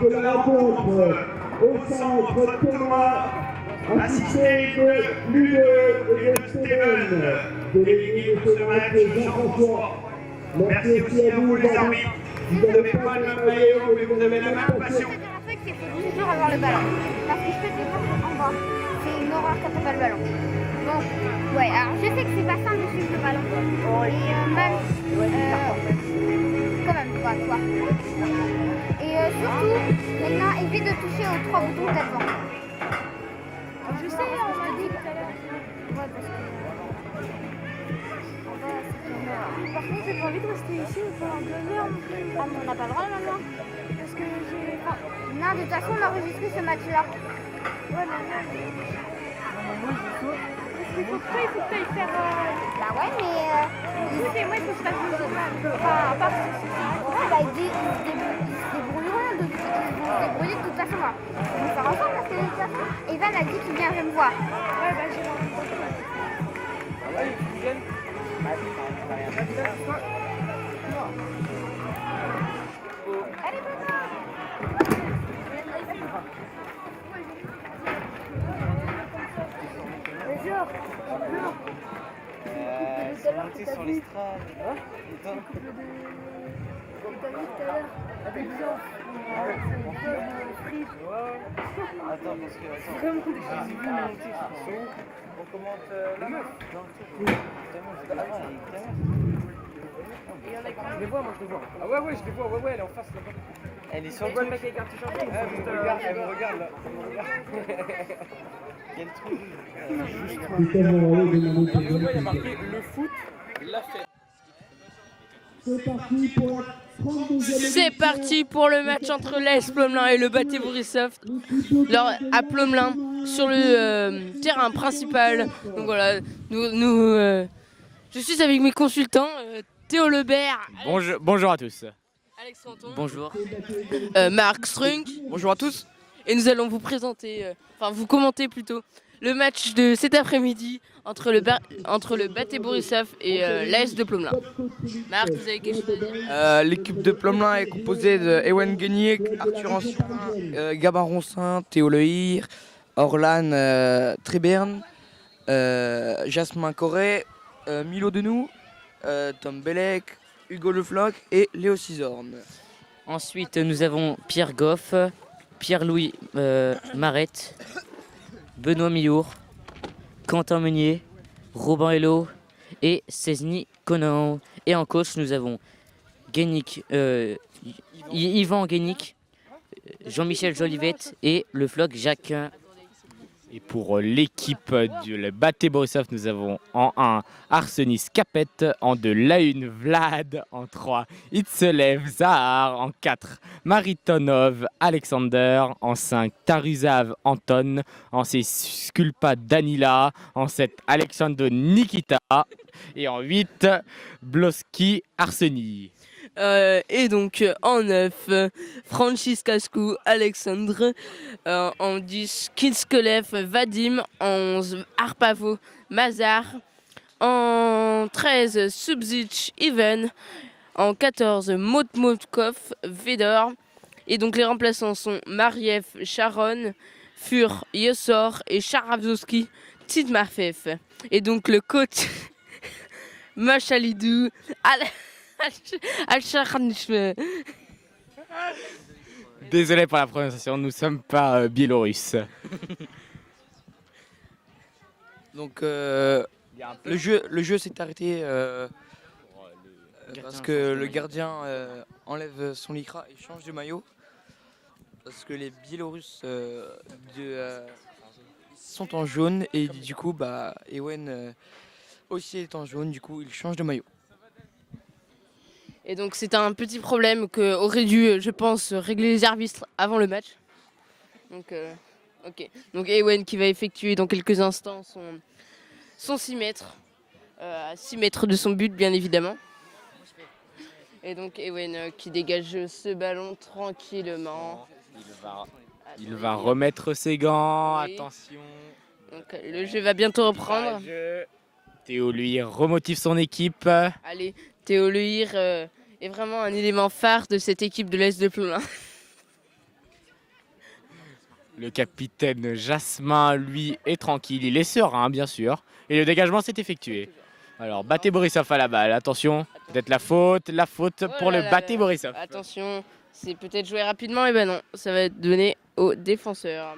de la rencontre au centre tournoi, assisté de Ludo et de Steven, délégué de ce match Jean-François. Merci aussi à vous les arbitres. Vous n'avez pas le même maillot, mais vous avez la même passion. Un truc, c'est qu'il faut toujours avoir le ballon. Parce que je fais des passes en bas. C'est une horreur quand t'as pas le ballon. Bon, ouais, alors je sais que c'est pas simple de suivre le ballon. Et même, quand même, quoi. Et surtout, maintenant, évite de toucher aux 3 boutons qu'il y a devant. Je sais, on m'a dit tout à l'heure. Ouais, parce que... Par contre, j'ai pas envie de rester ici pendant 2 heures non plus. Ah, mais on n'a pas le droit maintenant. Parce que j'ai. Non, de toute façon, on a enregistré ce match-là. Ouais, mais non. Parce qu'il faut que toi, il faut que tu ailles faire. Bah ouais, mais... Oui, mais moi, il faut que je fasse le journal. Enfin, à part si c'est ça. Ouais, bah, ils se débrouilleront ils vont se débrouiller de toute façon. On va faire ensemble parce que de toute façon, Evan a dit qu'il viendrait me voir. Ouais, bah, j'ai envie de faire. Allez, Benoît! Bonjour. Ils sont montés sur l'estrade. T'as vu tout à l'heure, avec Jean, frites. Attends, parce que. Attends. Vraiment cool. J'ai vu monter sur son. On commente la meuf. Je les vois, moi je les vois. Ah ouais, je les vois, ouais, elle est en face là-bas. Elle est sur On le voit le truc. mec avec un t-shirt. Elle me regarde là. Quel truc. Il y a marqué le foot, l'a fait. C'est parti pour la 32e C'est parti pour le match entre l'AS Plomelin et le Baté Borisov. À Plomelin, sur le terrain principal. Donc voilà, je suis avec mes consultants, Théo Lebert, Bonjour à tous. Alex Canton, Bonjour. Marc Strunk. Bonjour à tous. Et nous allons vous présenter, vous commenter plutôt, le match de cet après-midi entre le Baté Borisov et l'AS de Plomelin. Marc, vous avez quelque chose à dire? L'équipe de Plomelin est composée de Ewen Guigny, Arthur Ancien, Gabin Roncin, Théo Lehir, Orlan Tréberne, Jasmin Corret, Milo Denou, Tom Bellec, Hugo Lefloc et Léo Cisorne. Ensuite, nous avons Pierre Goff, Pierre-Louis Marette, Benoît Millour, Quentin Meunier, Robin Hello et Cesny Conan. Et en coach, nous avons Yvan Guénic, Jean-Michel Jolivette et le floc Jacques. Et pour l'équipe du Baté Borisov, nous avons en 1 Arsenis Capette, en 2 Laune Vlad, en 3 Itzelev Zahar, en 4 Maritonov Alexander, en 5 Taruzav Anton, en 6 Skulpa Danila, en 7 Alexandre Nikita et en 8 Bloski Arseni. Et donc en 9, Francis Cascou, Alexandre, en 10, Kinskelev, Vadim, en 11, Arpavo, Mazar, en 13, Subzic, Ivan, en 14, Motmotkov, Vedor. Et donc les remplaçants sont Mariev, Sharon, Fur, Yosor et Sharavzowski, Titmarfef. Et donc le coach Machalidou, Désolé pour la prononciation, nous ne sommes pas biélorusses. Donc le jeu s'est arrêté parce que le gardien enlève son lycra et change de maillot. Parce que les Biélorusses sont en jaune et du coup Ewen aussi est en jaune, du coup il change de maillot. Et donc c'est un petit problème qu'auraient dû, je pense, régler les arbitres avant le match. Donc, ok. Donc Ewen qui va effectuer dans quelques instants son 6 mètres. À 6 mètres de son but, bien évidemment. Et donc Ewen qui dégage ce ballon tranquillement. Il va remettre ses gants, Oui. attention. Donc le jeu va bientôt reprendre. Théo lui remotive son équipe. Allez, Théo Lehir est vraiment un élément phare de cette équipe de l'Est de Plomelin. Le capitaine Jasmin, lui, est tranquille. Il est serein, bien sûr. Et le dégagement s'est effectué. Alors, Baté Borisov à la balle. Attention, peut-être la faute pour le Baté Borisov. Attention, c'est peut-être joué rapidement, et ben non, ça va être donné aux défenseurs.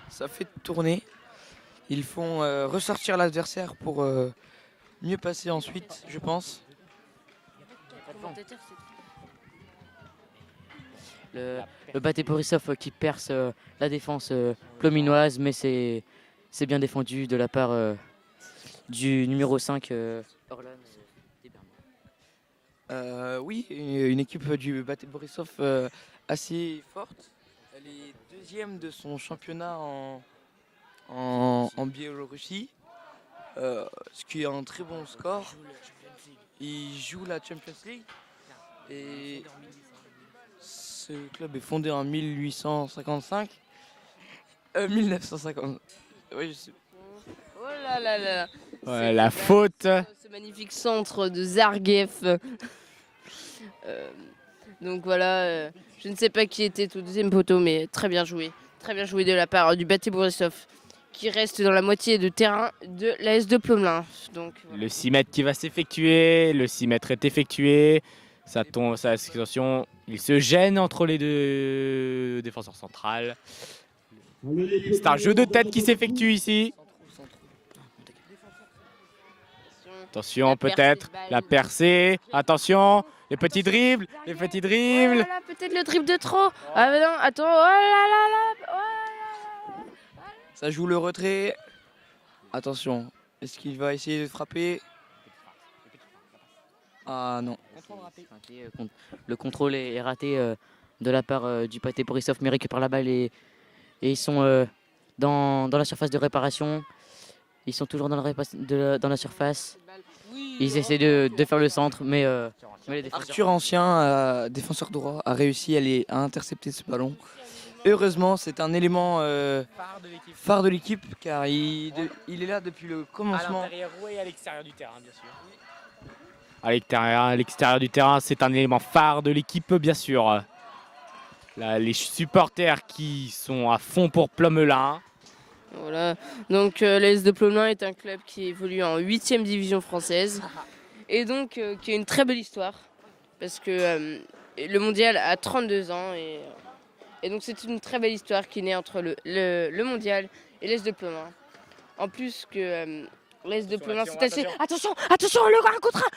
Ça fait tourner. Ils font ressortir l'adversaire pour mieux passer ensuite, je pense. Le Baté Borisov qui perce la défense plominoise, mais c'est bien défendu de la part du numéro 5, Orlan Deberman. Oui, une équipe du Baté Borisov assez forte. Elle est deuxième de son championnat en Biélorussie, ce qui est un très bon score. Ils jouent la Champions League et ce club est fondé en 1855. 1950. Oui, je sais. Oh là là là. Ouais, la faute. Ce magnifique centre de Zargev. Donc voilà, je ne sais pas qui était au deuxième poteau, mais très bien joué. Très bien joué de la part du Baté Borisov, qui reste dans la moitié de terrain de l'AS de Plomelin. Donc, voilà. Le 6 mètres qui va s'effectuer. Le 6 mètres est effectué. Ça tombe, attention, il se gêne entre les deux défenseurs centrales. C'est un jeu de tête qui s'effectue ici. Attention, peut-être la percée. Attention, les petits dribbles, Oh là là, peut-être le dribble de trop. Ah mais non, attends, oh là là là, oh là là. Ça joue le retrait. Attention, est-ce qu'il va essayer de frapper? Ah non. Le contrôle est raté de la part du Baté Borisov, mais récupère la balle et ils sont dans la surface de réparation. Ils sont toujours dans la surface. Ils essaient de faire le centre, mais les défenseurs... Arthur Ancien, défenseur droit, a réussi à intercepter ce ballon. Heureusement, c'est un élément phare de l'équipe car il est là depuis le commencement. À l'intérieur et à l'extérieur du terrain, bien sûr. À l'extérieur du terrain, c'est un élément phare de l'équipe, bien sûr. Là, les supporters qui sont à fond pour Plomelin. Voilà, donc l'AS de Plomelin est un club qui évolue en 8e division française et donc qui a une très belle histoire parce que le mondial a 32 ans et donc c'est une très belle histoire qui naît entre le mondial et l'AS de Plomelin. En plus que l'AS de Plomelin c'est assez... Attention, le contrat.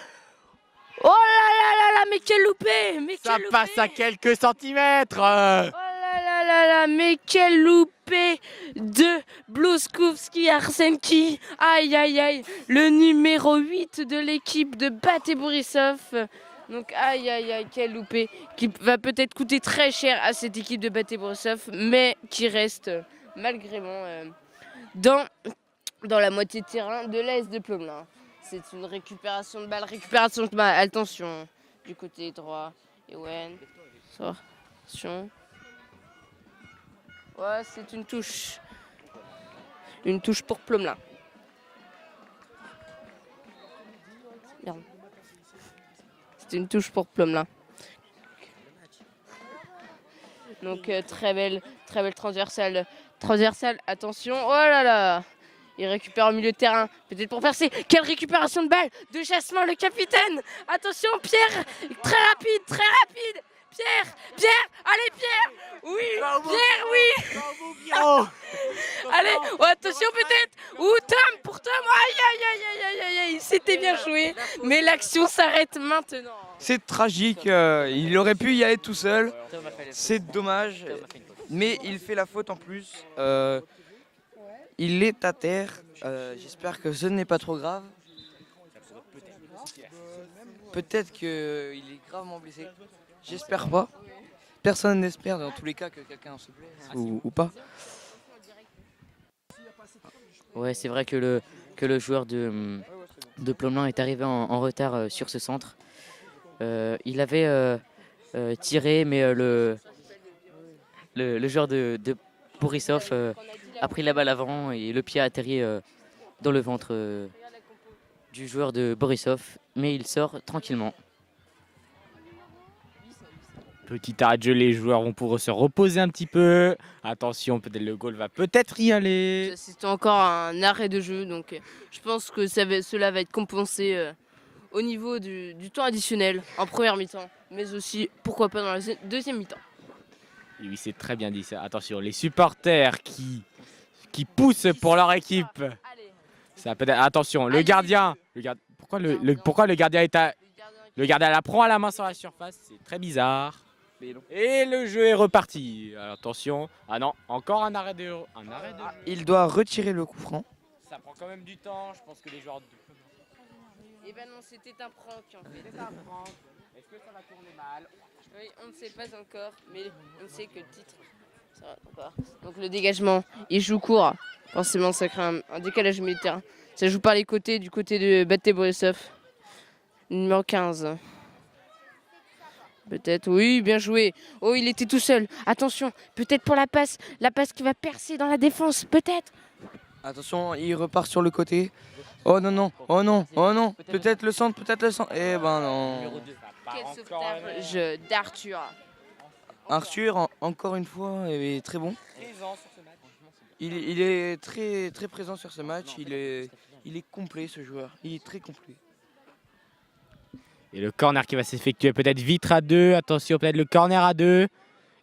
Oh là là là là, mais quel loupé, Ça passe à quelques centimètres. Oh là là là, mais quel loupé de Bluskowski Arsenki. Aïe aïe aïe, le numéro 8 de l'équipe de Baté Borisov. Donc aïe aïe aïe, quel loupé qui va peut-être coûter très cher à cette équipe de Baté Borisov, mais qui reste malgré dans la moitié de terrain de l'AS de Plomelin. C'est une récupération de balle, attention, du côté droit, Ewen, attention. Ouais, c'est une touche. Une touche pour Plomelin. Merde. C'est une touche pour Plomelin. Donc très belle transversale. Attention, oh là là. Il récupère au milieu de terrain, peut-être pour percer. Quelle récupération de balle de Jasmin, le capitaine. Attention, Pierre, très rapide. Pierre, allez Pierre. Oui, Pierre, oui. Allez, oh, attention peut-être. Ou Tom, pour Tom. Aïe, c'était bien joué. Mais l'action s'arrête maintenant. C'est tragique, il aurait pu y aller tout seul. C'est dommage, mais il fait la faute en plus. Il est à terre. J'espère que ce n'est pas trop grave. Peut-être qu'il est gravement blessé. J'espère pas. Personne n'espère dans tous les cas que quelqu'un se blesse ou pas. Ouais, c'est vrai que le joueur de Plomelin est arrivé en retard sur ce centre. Il avait tiré, mais le joueur de Borisov a pris la balle avant et le pied a atterri dans le ventre du joueur de Borisov, mais il sort tranquillement. Petit arrêt de jeu, les joueurs vont pouvoir se reposer un petit peu. Attention, peut-être le goal va peut-être y aller. C'est encore un arrêt de jeu, donc je pense que cela va être compensé au niveau du temps additionnel en première mi-temps, mais aussi, pourquoi pas, dans la deuxième mi-temps. Et oui, c'est très bien dit ça. Attention, les supporters qui poussent pour leur équipe. Ça peut être... Attention, le gardien. Pourquoi le gardien est à... Le gardien la prend à la main sur la surface, c'est très bizarre. Et le jeu est reparti. Alors, attention. Ah non, encore un arrêt de jeu. Il doit retirer le coup franc. Ça prend quand même du temps. Je pense que les joueurs... Eh ben non, c'était un prank en fait. Est-ce que ça va tourner mal? Oui, on ne sait pas encore, mais on sait que le titre sera encore. Donc le dégagement, il joue court. Forcément, ça crée un décalage militaire. Ça joue par les côtés, du côté de Baté Borisov. Numéro 15. Peut-être, oui, bien joué. Oh, il était tout seul. Attention, peut-être pour la passe qui va percer dans la défense, peut-être. Attention, il repart sur le côté. Oh non, non, oh non, oh non. Peut-être le centre, peut-être le centre. Eh ben non. Quel sauvetage d'Arthur. Arthur, encore une fois, est très bon. Il est très, très présent sur ce match. Il est complet, ce joueur. Il est très complet. Et le corner qui va s'effectuer peut-être vite à 2. Attention, peut-être le corner à 2.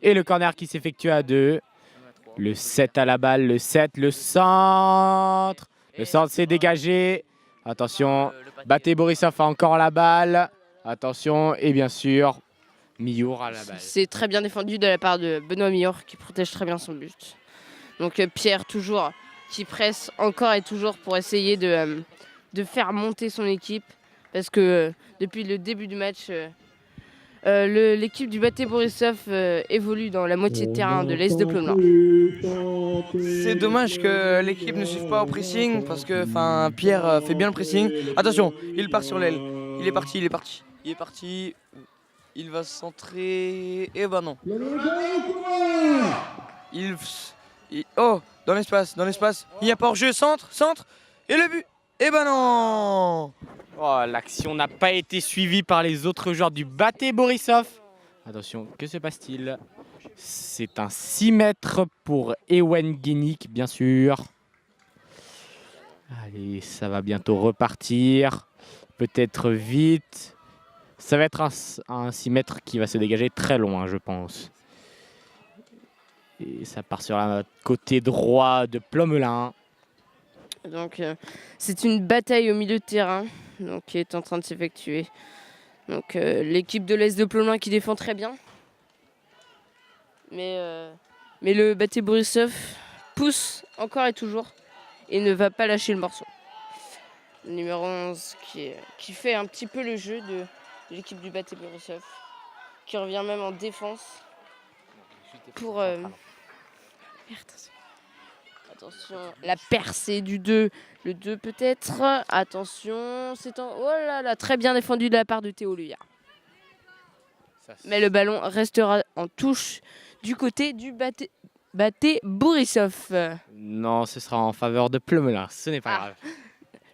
Et le corner qui s'effectue à 2. Le 7 à la balle, le 7, le centre. Le centre s'est dégagé. Attention, Baté Borisov a encore la balle. Attention, et bien sûr, Miyour à la balle. C'est très bien défendu de la part de Benoît Miyour qui protège très bien son but. Donc Pierre toujours qui presse encore et toujours pour essayer de faire monter son équipe. Parce que depuis le début du match, l'équipe du Baté Borisov évolue dans la moitié de terrain de l'Est de Plomb. C'est dommage que l'équipe ne suive pas au pressing parce que Pierre fait bien le pressing. Attention, il part sur l'aile. Il est parti. Il va se centrer. Et ben non. Oh, dans l'espace. Il n'y a pas hors-jeu, centre. Et le but. Et ben non. Oh, l'action n'a pas été suivie par les autres joueurs du Baté Borisov. Attention, que se passe-t-il? C'est un 6 mètres pour Ewen Guénic, bien sûr. Allez, ça va bientôt repartir. Peut-être vite. Ça va être un 6 mètres qui va se dégager très loin, je pense. Et ça part sur le côté droit de Plomelin. Donc c'est une bataille au milieu de terrain donc, qui est en train de s'effectuer. Donc l'équipe de l'Est de Plomelin qui défend très bien. Mais le Baté Borisov pousse encore et toujours et ne va pas lâcher le morceau. Le numéro 11 qui fait un petit peu le jeu de l'équipe du Baté Borisov, qui revient même en défense pour... Attention, la percée du 2. Le 2 peut-être. Attention, oh là là, très bien défendu de la part de Théo Luyard. Mais le ballon restera en touche du côté du Baté Borisov. Non, ce sera en faveur de Plomelin, ce n'est pas grave.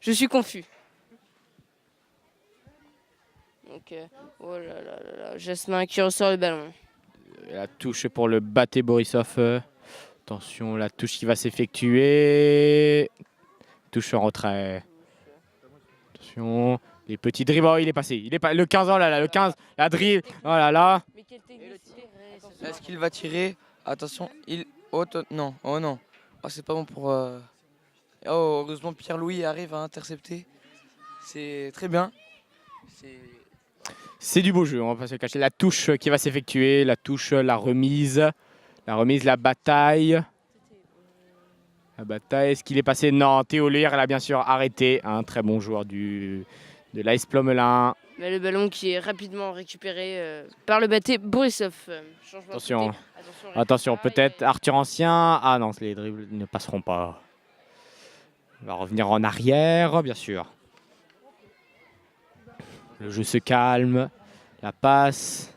Je suis confus. Donc, oh là là là là, Jasmin qui ressort le ballon. La touche pour le Baté Borisov. Attention, la touche qui va s'effectuer. Touche en retrait. Attention, les petits dribbles. Oh, il est passé. Le 15 ans, là, le 15. La dribble. Oh là là. Est-ce qu'il va tirer? Attention, non. Oh non. Oh, c'est pas bon pour... Oh, heureusement, Pierre-Louis arrive à intercepter. C'est très bien. C'est du beau jeu, on va pas se cacher. La touche qui va s'effectuer, la touche, la remise, la bataille. La bataille, est-ce qu'il est passé? Non, Théo Luyard, elle a bien sûr arrêté. Un très bon joueur de l'AS Plomelin. Mais le ballon qui est rapidement récupéré par le Baté Borisov. Attention, peut-être Arthur Ancien. Ah non, les dribbles ne passeront pas. Il va revenir en arrière, bien sûr. Le jeu se calme. La passe.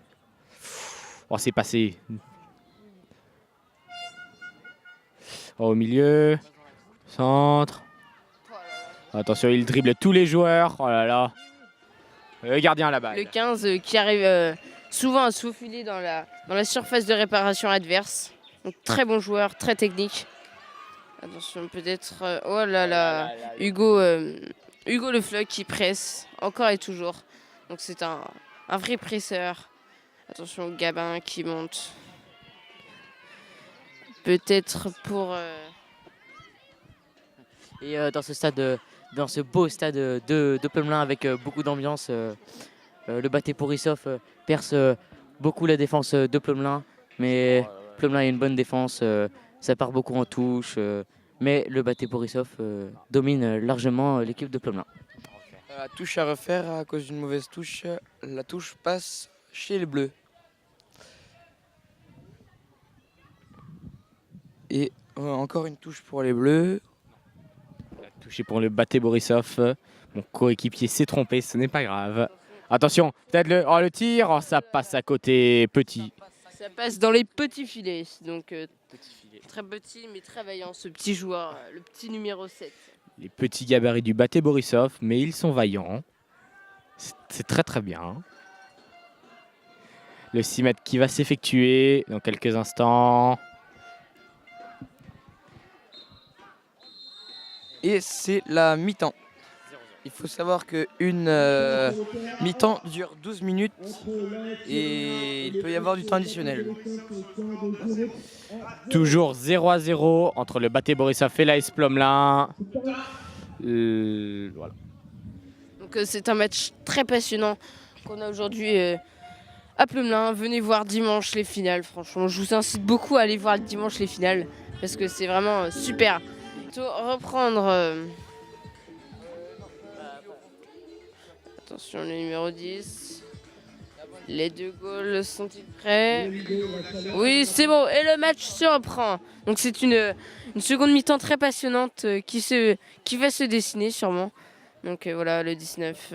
Oh, c'est passé. Au milieu. Centre. Attention, il dribble tous les joueurs. Oh là là. Le gardien là-bas. Le 15 qui arrive souvent à se faufiler dans la surface de réparation adverse. Donc très bon joueur, très technique. Attention, peut-être... oh là là, Hugo Le Floch qui presse, encore et toujours. Donc c'est un vrai presseur. Attention, Gabin qui monte. Peut-être pour... Et dans ce beau stade de Plumlin avec beaucoup d'ambiance, le Baté Borisov perce beaucoup la défense de Plumlin. Mais Plumlin a une bonne défense, ça part beaucoup en touche. Mais le Baté Borisov domine largement l'équipe de Plumlin. La touche à refaire à cause d'une mauvaise touche. La touche passe chez les Bleus. Et encore une touche pour les Bleus. Touché pour le Baté Borisov. Mon coéquipier s'est trompé, ce n'est pas grave. Attention, peut-être le tir. Oh, ça passe à côté petit. Ça passe dans les petits filets. Donc très petit mais très vaillant ce petit joueur, le petit numéro 7. Les petits gabarits du Baté Borisov, mais ils sont vaillants. C'est très très bien. Le 6 mètres qui va s'effectuer dans quelques instants. Et c'est la mi-temps. Il faut savoir qu'une mi-temps dure 12 minutes et il peut y avoir du temps additionnel. Toujours 0-0 entre le Baté Borisov et l'AS Plumlin. Voilà. Donc c'est un match très passionnant qu'on a aujourd'hui à Plumlin. Venez voir dimanche les finales, franchement. Je vous incite beaucoup à aller voir dimanche les finales parce que c'est vraiment super. Reprendre. Attention, le numéro 10. Les deux goals sont-ils prêts? Oui, c'est bon. Et le match se reprend. Donc c'est une seconde mi-temps très passionnante qui va se dessiner sûrement. Donc voilà, le 19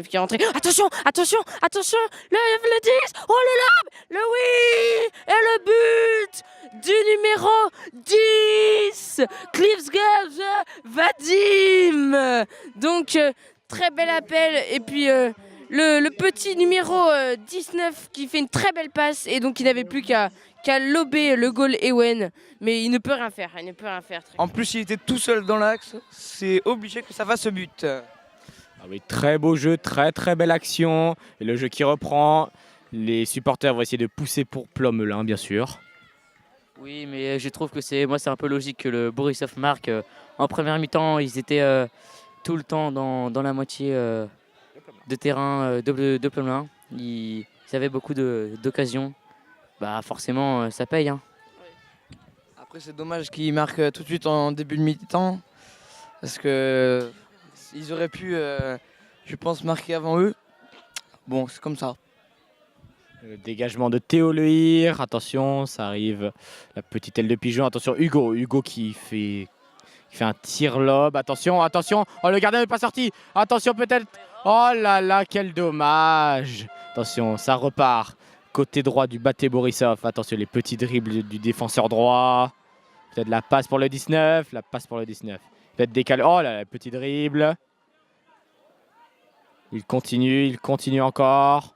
qui est rentré. Attention, attention, attention, le 10, oh le lob, le oui, et le but du numéro 10, Klivsgaz Vadim. Donc très bel appel, et puis le petit numéro 19 qui fait une très belle passe, et donc il n'avait plus qu'à lober le goal Ewen, mais il ne peut rien faire, En plus, il était tout seul dans l'axe, c'est obligé que ça fasse ce but. Ah oui, très beau jeu, très très belle action. Et le jeu qui reprend. Les supporters vont essayer de pousser pour Plumlin, bien sûr. Oui, mais je trouve que c'est un peu logique que le Borisov marque. En première mi-temps, ils étaient tout le temps dans la moitié de terrain de Plumlin. Ils avaient beaucoup d'occasions. Bah forcément, ça paye. Hein. Après, c'est dommage qu'ils marquent tout de suite en début de mi-temps. Parce que ils auraient pu, je pense, marquer avant eux. Bon, c'est comme ça. Le dégagement de Théo Lehir. Attention, ça arrive. La petite aile de pigeon. Attention, Hugo qui fait un tir lob. Attention, attention. Oh, le gardien n'est pas sorti. Attention, peut-être. Oh là là, quel dommage. Attention, ça repart. Côté droit du Baté Borisov. Attention, les petits dribbles du défenseur droit. Peut-être la passe pour le 19. Peut-être décalé. Oh là, le petit dribble. Il continue encore.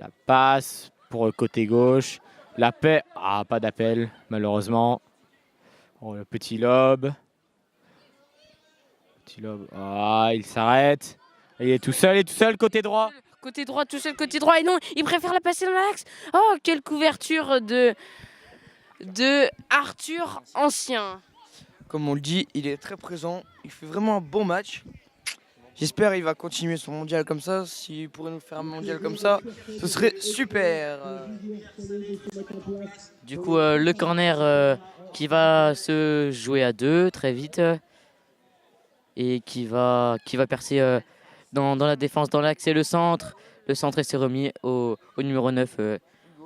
La passe pour le côté gauche. La paix. Ah, pas d'appel, malheureusement. Oh, le petit lob. Ah, il s'arrête. Il est tout seul, côté droit. Côté droit, tout seul, côté droit. Et non, il préfère la passer dans l'axe. Oh, quelle couverture de Arthur Ancien. Comme on le dit, il est très présent. Il fait vraiment un bon match. J'espère qu'il va continuer son mondial comme ça. S'il pourrait nous faire un mondial comme ça, ce serait super. Du coup, le corner qui va se jouer à 2 très vite. Et qui va percer dans la défense, dans l'axe et le centre. Le centre s'est remis au numéro 9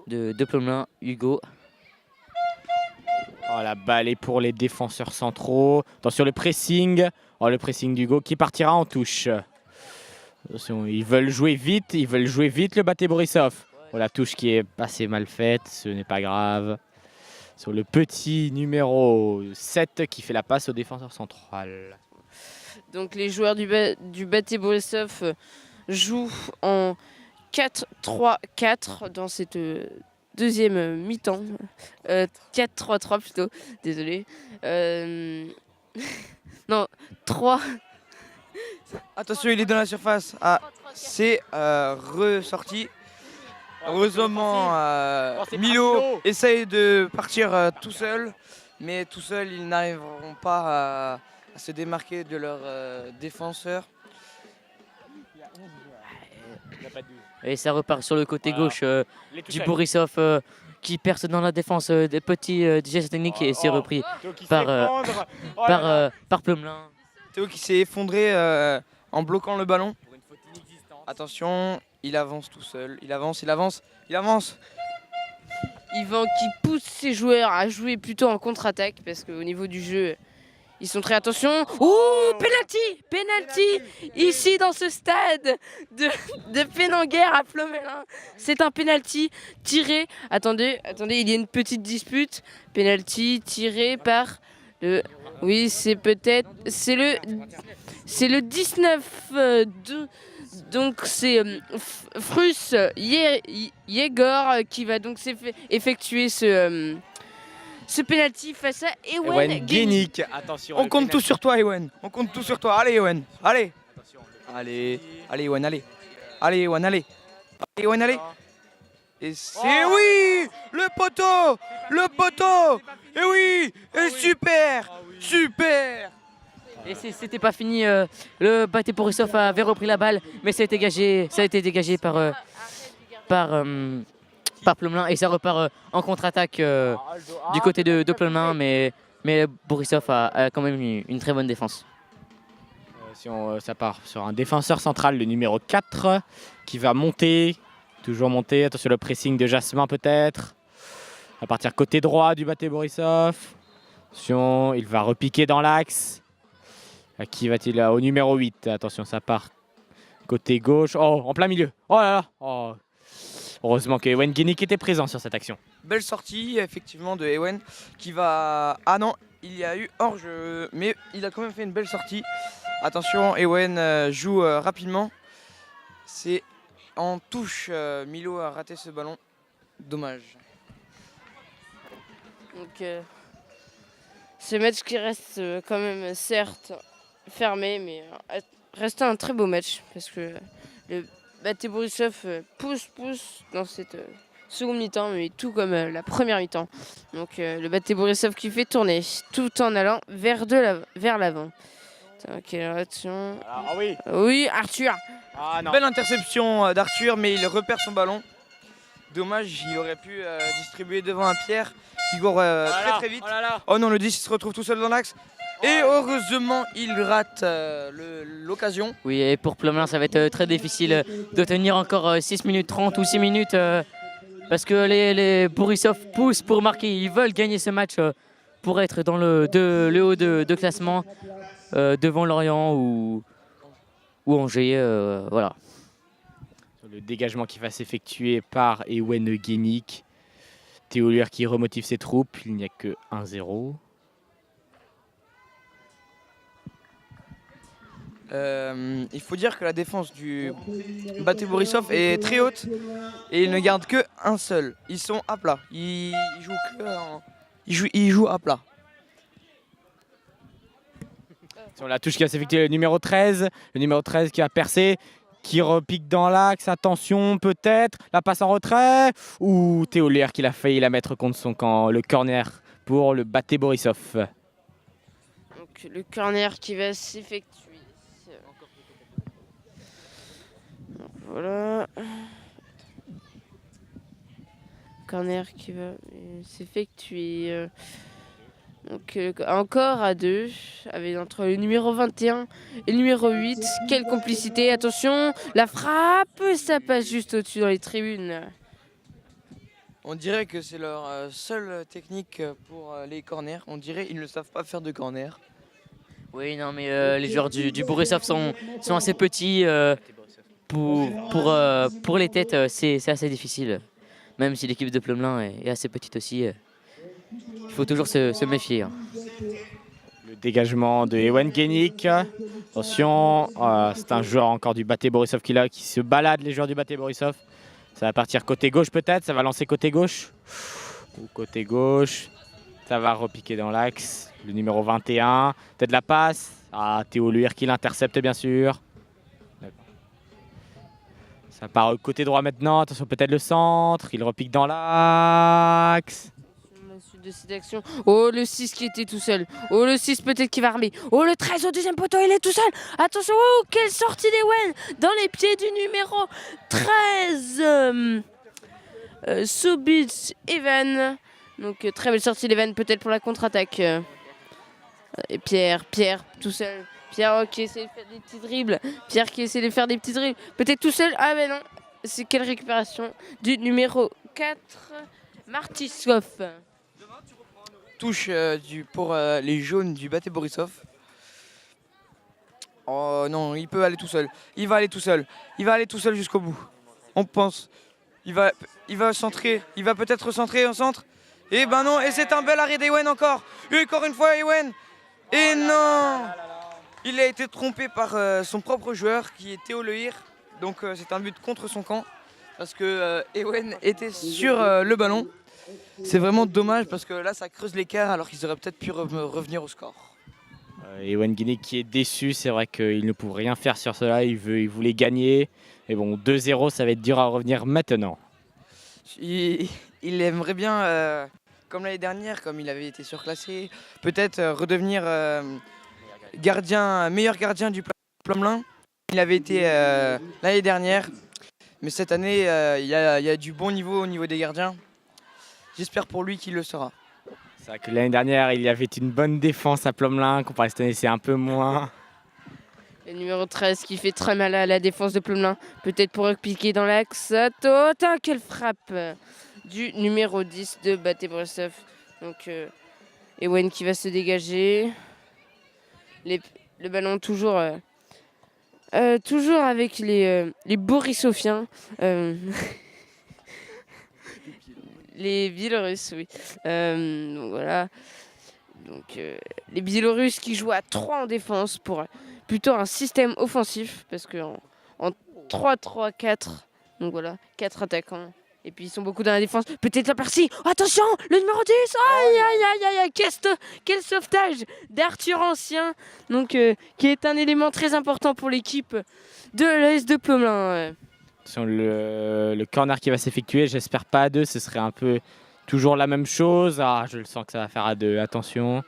de Plumlin, Hugo. Oh, la balle est pour les défenseurs centraux. Attention, le pressing. Oh, le pressing d'Hugo qui partira en touche. Attention, ils veulent jouer vite le Baté Borisov. Oh, la touche qui est assez mal faite, ce n'est pas grave. Sur le petit numéro 7 qui fait la passe au défenseur central. Donc les joueurs du Baté Borisov jouent en 4-3-4 dans cette deuxième mi-temps. 4-3-3 plutôt, désolé. Non, 3. Attention, il est dans la surface. Ah, c'est ressorti. Heureusement, Milo essaye de partir tout seul, mais tout seul, ils n'arriveront pas à se démarquer de leur défenseur. Et ça repart sur le côté gauche du Borisov qui perce dans la défense des petits gestes techniques et c'est repris par Plomelin. Théo qui s'est effondré en bloquant le ballon. Attention, il avance tout seul. Il avance. Yvan qui pousse ses joueurs à jouer plutôt en contre-attaque parce qu'au niveau du jeu, ils sont très attention. Oh, penalty ici dans ce stade de Pénanguère à Plomelin. C'est un penalty tiré. Attendez, il y a une petite dispute. Penalty tiré par le. Oui, c'est le 19 donc c'est Frus Yegor qui va donc effectuer ce penalty face à Ewen Guénic. Attention. On compte tout sur toi, Ewen. On compte tout sur toi. Allez, Ewen. Allez. Allez, Ewen, allez. Allez, Ewen, allez. Allez, Ewen, allez. Et c'est oui, le poteau. Et oui, et super. Et c'était pas fini, le Baté Borisov avait repris la balle, mais ça a été dégagé par Plomelin et ça repart en contre-attaque du côté de Plomelin, mais Borisov a quand même une très bonne défense. Ça part sur un défenseur central, le numéro 4, qui va monter, toujours monter. Attention le pressing de Jasmin peut-être. À partir côté droit du Baté Borisov. Attention, il va repiquer dans l'axe. À qui va-t-il? Au numéro 8. Attention, ça part côté gauche. Oh, en plein milieu. Oh là là. Oh. Heureusement que Ewen Guénic était présent sur cette action. Belle sortie, effectivement, de Ewen qui va... Ah non, il y a eu hors-jeu, mais il a quand même fait une belle sortie. Attention, Ewen joue rapidement. C'est en touche. Milo a raté ce ballon. Dommage. Donc, ce match qui reste quand même, certes, fermé, mais reste un très beau match parce que le Baté Borisov pousse dans cette seconde mi-temps, mais tout comme la première mi-temps. Donc le Baté Borisov qui fait tourner tout en allant vers l'avant. Quelle action. Ah oui. Oui, Arthur. Ah non. Belle interception d'Arthur, mais il repère son ballon. Dommage, il aurait pu distribuer devant un Pierre qui court très vite. Oh non, le 10 se retrouve tout seul dans l'axe. Et heureusement, il rate l'occasion. Oui, et pour Plomelin, ça va être très difficile de tenir encore 6 minutes 30 ou 6 minutes parce que les Borisov poussent pour marquer. Ils veulent gagner ce match pour être dans le haut de classement devant Lorient ou Angers. Voilà. Le dégagement qui va s'effectuer par Ewen Guénic. Théo Luer qui remotive ses troupes. Il n'y a que 1-0. Il faut dire que la défense du Baté Borisov est très haute et ils ne gardent que un seul. Ils sont à plat. Ils jouent à plat. Sur la touche qui va s'effectuer le numéro 13. Le numéro 13 qui a percé. Qui repique dans l'axe, attention peut-être, la passe en retrait, ou Théo Luer qui a failli la mettre contre son camp, le corner pour le Baté Borisov. Donc le corner qui va s'effectuer. Voilà. Corner qui va s'effectuer. Donc encore à 2, avec entre le numéro 21 et le numéro 8. Quelle complicité, attention, la frappe, ça passe juste au-dessus dans les tribunes. On dirait que c'est leur seule technique pour les corners. On dirait qu'ils ne savent pas faire de corner. Oui, non, mais les joueurs du Borisov sont assez petits. Pour les têtes, c'est assez difficile. Même si l'équipe de Plomelin est assez petite aussi. Il faut toujours se méfier. Le Le dégagement de Ewen Genik. Attention, c'est un joueur encore du Baté Borisov qui se balade, les joueurs du Baté Borisov. Ça va partir côté gauche peut-être, ça va lancer côté gauche. Ou côté gauche. Ça va repiquer dans l'axe. Le numéro 21. Peut-être la passe. Ah, Théo Luir qui l'intercepte bien sûr. Ça part côté droit maintenant. Attention, peut-être le centre. Il repique dans l'axe. La suite de cette action. Oh, le 6 qui était tout seul. Oh, le 6 peut-être qui va armer. Oh, le 13 au deuxième poteau, il est tout seul. Attention, oh, quelle sortie d'Ewen dans les pieds du numéro 13. Subic Evan. Donc, très belle sortie d'Evan, peut-être pour la contre-attaque. Et Pierre, tout seul. Pierre qui essaie de faire des petits dribbles. Pierre qui essaie de faire des petits dribbles. Peut-être tout seul. Ah, mais non. C'est quelle récupération du numéro 4, Martisov. Touche pour les jaunes du Baté Borisov. Oh non, il peut aller tout seul. Il va aller tout seul. Il va aller tout seul jusqu'au bout. On pense. Il va centrer. Il va peut-être centrer en centre. Et ben non, et c'est un bel arrêt d'Ewen encore. Et encore une fois Ewen. Et non, il a été trompé par son propre joueur qui est Théo Lehir. Donc c'est un but contre son camp. Parce que Ewen était sur le ballon. C'est vraiment dommage parce que là ça creuse l'écart alors qu'ils auraient peut-être pu revenir au score. Ewen Genik qui est déçu, c'est vrai qu'il ne pouvait rien faire sur cela, il voulait gagner. Et bon, 2-0, ça va être dur à revenir maintenant. Il aimerait bien, comme l'année dernière, comme il avait été surclassé, peut-être redevenir meilleur gardien du Plomelin. Il avait été l'année dernière, mais cette année, il y a du bon niveau au niveau des gardiens. J'espère pour lui qu'il le sera. C'est vrai que l'année dernière, il y avait une bonne défense à Plomelin, comparé à cette année, c'est un peu moins. Le numéro 13 qui fait très mal à la défense de Plomelin. Peut-être pour piquer dans l'axe. Attends, quelle frappe du numéro 10 de Baté Borisov. Donc Ewen qui va se dégager. Le ballon toujours avec les Borisoviens. Les Biélorusses, oui. Donc voilà. Donc les Biélorusses qui jouent à 3 en défense pour plutôt un système offensif parce que en 3-3-4, donc voilà, 4 attaquants. Et puis ils sont beaucoup dans la défense. Peut-être la partie. Attention, le numéro 10. Aïe. Quel sauvetage d'Arthur Ancien. Donc qui est un élément très important pour l'équipe de l'AS de Plomelin. Sur le corner qui va s'effectuer, j'espère pas à 2, ce serait un peu toujours la même chose. Ah, je le sens que ça va faire à 2, attention.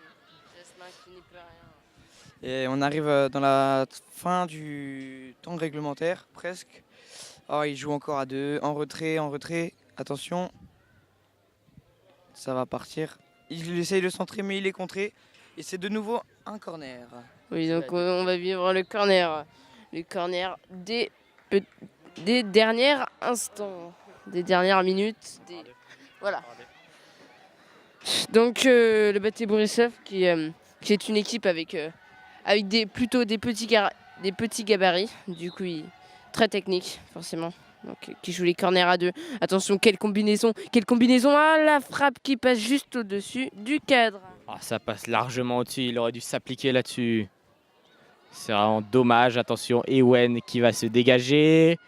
Et on arrive dans la fin du temps réglementaire, presque. Oh, il joue encore à 2, en retrait. Attention. Ça va partir. Il essaye de centrer, mais il est contré. Et c'est de nouveau un corner. Oui, donc on va vivre le corner. Le corner des derniers instants. Des dernières minutes. Voilà. Donc le Baté Borisov qui est une équipe avec plutôt des petits gabarits, du coup très technique forcément, donc qui joue les corners à 2. Attention, quelle combinaison, la frappe qui passe juste au-dessus du cadre. Ah, ça passe largement au-dessus, il aurait dû s'appliquer là-dessus. C'est vraiment dommage, attention, Ewen qui va se dégager.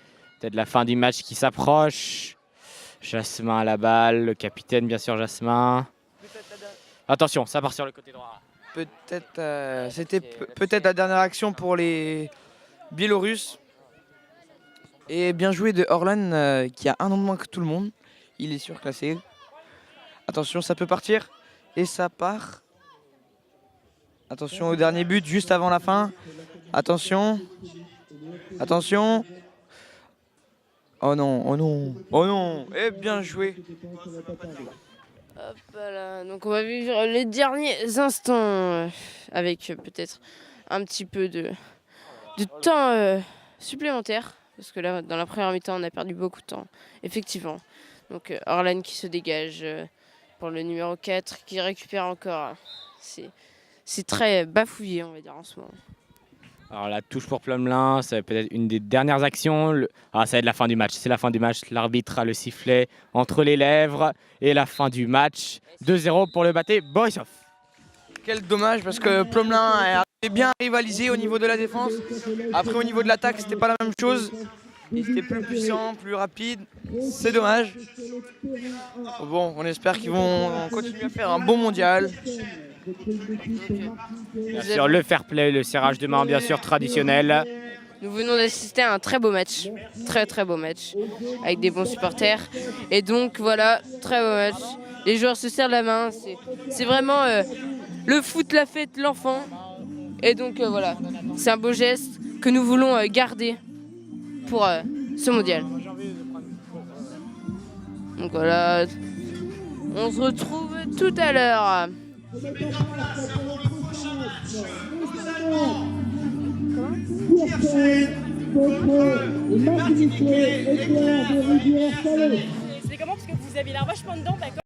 Peut-être la fin du match qui s'approche. Jasmin à la balle, le capitaine bien sûr Jasmin. Attention, ça part sur le côté droit. C'était peut-être la dernière action pour les Biélorusses. Et bien joué de Orlan qui a un an de moins que tout le monde. Il est surclassé. Attention, ça peut partir. Et ça part. Attention au dernier but juste avant la fin. Attention. Oh non. Et bien joué. Hop là. Donc on va vivre les derniers instants avec peut-être un petit peu de temps supplémentaire. Parce que là, dans la première mi-temps, on a perdu beaucoup de temps, effectivement. Donc Orlan qui se dégage pour le numéro 4, qui récupère encore. C'est très bafouillé, on va dire, en ce moment. Alors la touche pour Plomelin, c'est peut-être une des dernières actions. Ça va être la fin du match, c'est la fin du match. L'arbitre a le sifflet entre les lèvres et la fin du match. 2-0 pour le Baté Borisov. quel dommage parce que Plomelin est bien rivalisé au niveau de la défense. Après au niveau de l'attaque c'était pas la même chose. Ils étaient plus puissants, plus rapides. C'est dommage. Bon, on espère qu'ils vont continuer à faire un bon mondial. Bien sûr, le fair play, le serrage de main, bien sûr, traditionnel. Nous venons d'assister à un très beau match. Très beau match. Avec des bons supporters. Et donc voilà, très beau match. Les joueurs se serrent la main. C'est vraiment le foot, la fête, l'enfant. Et donc voilà, c'est un beau geste que nous voulons garder pour ce mondial. Donc voilà, on se retrouve tout à l'heure. C'était comment? Parce que vous aviez l'air vachement dedans, d'accord?